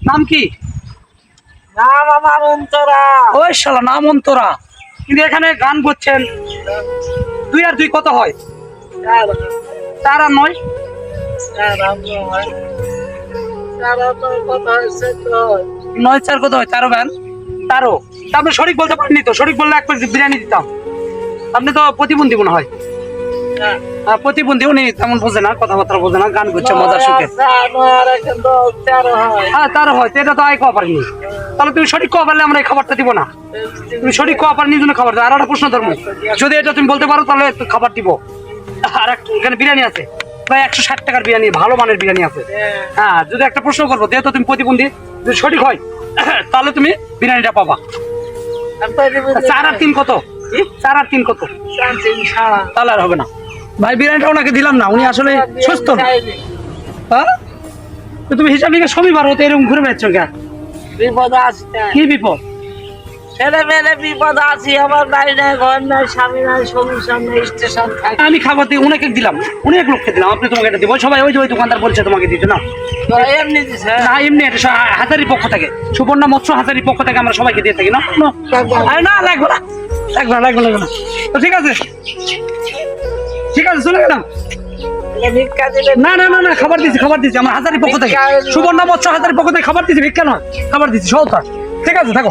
নাম কি? নাম আমার অন্তরা। ওই শালা নাম অন্তরা, কিন্তু এখানে গান করছেন। 2 আর 2 কত হয়? 4 আর 9? 9 4 কত হয়? 13 গান 13। আপনি সঠিক বলতে পারেননি তো, সঠিক বললে 1 প্লেট বিরিয়ানি দিতাম। আপনি তো প্রতিবন্ধী মনে হয়। হ্যাঁ প্রতিবন্ধী, উনি তেমন বোঝে না, কথাবার্তা বোঝে না, গান করছে মজার সুখে। হ্যাঁ 13 হয়, তো এটা তো আয় কওয়া পারিনি। তাহলে তুমি সঠিক কওয়া পারলে আমরা এই খাবারটা দিব না। তুমি সঠিক কওয়া পারনি জন্য খাবার দেবো। আর একটা প্রশ্ন ধর্ম, যদি এটা তুমি বলতে পারো তাহলে খাবার দিব। আর একটা এখানে বিরিয়ানি আছে, প্রায় 160 টাকার বিরিয়ানি, ভালো মানের বিরিয়ানি আছে। হ্যাঁ যদি একটা প্রশ্ন করবো, যেহেতু তুমি প্রতিবন্ধী, যদি সঠিক হয় তাহলে তুমি বিরিয়ানিটা পাবা। 4 আর 3 কত? 4 আর 3 কত? তাহলে আর হবে না ভাই, বিরিয়ানিটা ওনাকে দিলাম না, উনি আসলে সুস্থ না। হ্যাঁ তো তুমি হিসাব নিকে সবই পারো, তো এরকম ঘুরে বেড়াচ্ছ কেন? বিপদ আছে, কি বিপদ? ছেলে মেলে বিপদ আছে। আমার বাড়ি নাই, ঘর নাই, স্বামী নাই, সংসার নাই, স্টেশন খাই। আমি খাবার দিয়ে উনাকে দিলাম, উনি 1 লোককে দিলাম, আপনি তোমাকে এটা দিব। সবাই ওই যে ওই দোকানদার বলছে তোমাকে দিতে না। এমনি দিছে না এমনি, এটা হাজারির পক্ষ থেকে, সুবর্ণা মৎস্য হাজারির পক্ষ থেকে আমরা সবাইকে দিয়ে থাকি না। আরে না লাগবে না, লাগবে না। তো ঠিক আছে চলে গেলাম। ভিক্ষা দিলে না খাবার দিছি আমার হাজারির পক্ষ থেকে, সুবর্ণা মৎস্য হাজারির পক্ষ থেকে খাবার দিছি, ভিক্ষা নয়, খাবার দিছি সহতা। ঠিক আছে থাকো।